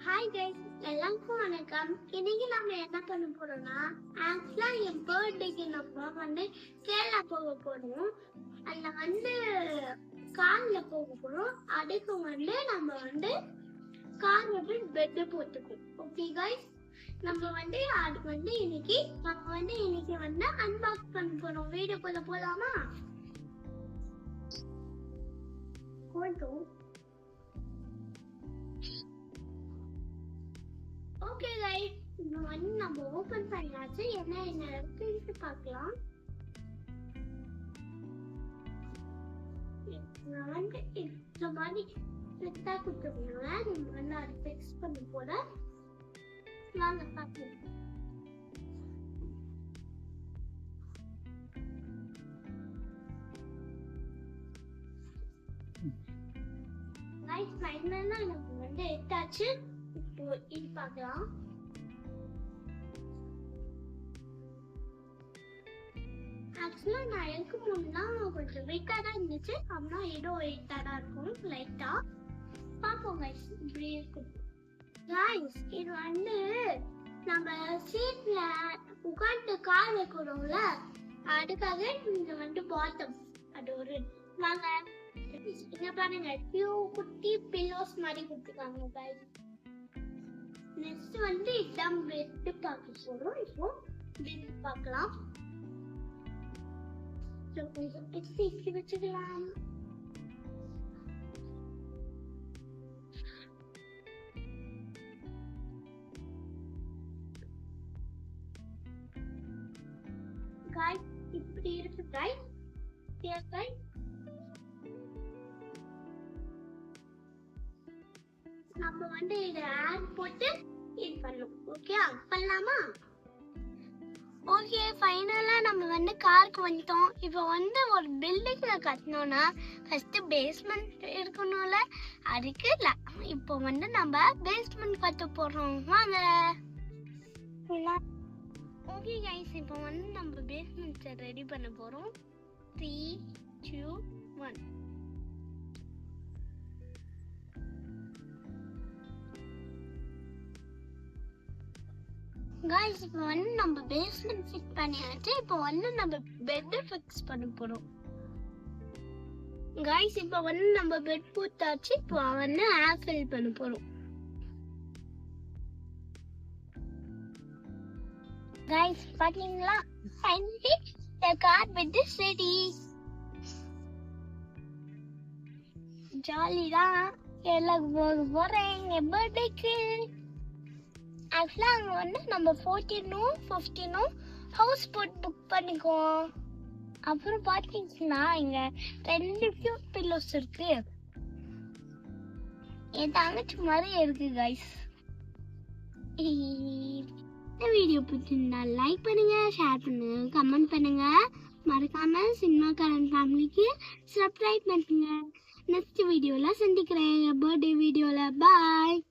Hi guys, எல்லாருக்கும் வணக்கம். இன்னைக்கு நம்ம என்ன பண்ண போறோம்னா, ஆக்சுவலா என் பர்த்டேக்கு நம்ம கேரளா போக போறோம். அதுல கார்ல போக போறோம். அதுக்கு நம்ம கார்ல பெட் போட்டுக்கோம். ஓகே கைஸ், நம்ம அது இன்னைக்கு அன்பாக்ஸ் பண்ண போறோம். வீடியோக்குள்ள போலாமா? போட்டோம். ஓகே கைஸ், இப்போ நம்ம ஓபன் பண்ணியாச்சு. என்ன இருக்குன்னு பார்க்கலாம். நான் இந்த மாதிரி செட்டா கொடுத்துருக்கேன். நம்ம அதை ஃபிக்ஸ் பண்ண போல வாங்க பார்க்கலாம். கைஸ், ஃபைனலா நம்ம எடுத்தாச்சு. இப்போ இது பார்க்கலாம். ஆக்சுவலா நான் எனக்கு முன்னா கொஞ்சம் வெயிட்டா தான் இருந்துச்சு. அம்மா ஏதோ வெயிட்டா தான் இருக்கும் லைட்டா. பார்ப்போம் கைஸ், இப்படி இருக்கும். கைஸ், இது நம்ம சீட்ல உட்காந்து கால் வைக்கிறோம்ல, அதுக்காக இந்த பாட்டம் அது ஒரு வாங்க இங்க பாருங்க. குட்டி பில்லோஸ் மாதிரி கொடுத்துருக்காங்க கைஸ். நெக்ஸ்ட் இதான் பெட் பார்க்க போறோம். இப்போ பெட் பார்க்கலாம். கொஞ்சம் இப்படி வச்சுக்கலாம். கைஸ், இப்படி இருக்கு கைஸ். நம்ம இத ஆட் போட்டு இது பண்ணலாம். ஓகே, பண்ணலாமா? ஓகே, ஃபைனலா நம்ம காருக்கு வந்துட்டோம். இப்போ ஒரு பில்டிங்ல கட்டணும்னா ஃபர்ஸ்ட் பேஸ்மெண்ட் இருக்கணும்ல, அதுக்கு இப்போ நம்ம பேஸ்மெண்ட் கட்ட போறோம். வாங்க. ஓகே கைஸ், இப்போ நம்ம பேஸ்மெண்ட் ரெடி பண்ண போறோம். 3 2 1. गाइस, இப்போ நம்ம பேஸ்மெண்ட் ஃபிட் பண்ணியாச்சு. இப்போ நம்ம பெட் ஃபிக்ஸ் பண்ண போறோம். गाइस, இப்போ நம்ம பெட் போட்டாச்சு. இப்போ ஏர் ஃபில் பண்ண போறோம். गाइस, பாத்தீங்களா? Finally the car bed is ready. ஜாலிடா எல்லாம் போறேன் பர்த்டேக்கு. ஆக்சுவலா அங்க நம்ம 14 15 ஹவுஸ் போட் புக் பண்ணிக்குவோம். அப்புறம் பாத்தீங்கன்னா இங்க 2 கியூட் பில்லோஸ் இருக்கு. என் தங்கச்சி மாதிரி இருக்கு கைஸ். இந்த வீடியோ பிடிச்சிருந்தா லைக் பண்ணுங்க, ஷேர் பண்ணுங்க, கமெண்ட் பண்ணுங்க. மறக்காம சினிமா கரண்ட் ஃபேமிலிக்கு சப்ஸ்கிரைப் பண்ணுங்க. நெக்ஸ்ட் வீடியோல சந்திக்கிறேன், பர்த்டே வீடியோல. பாய்.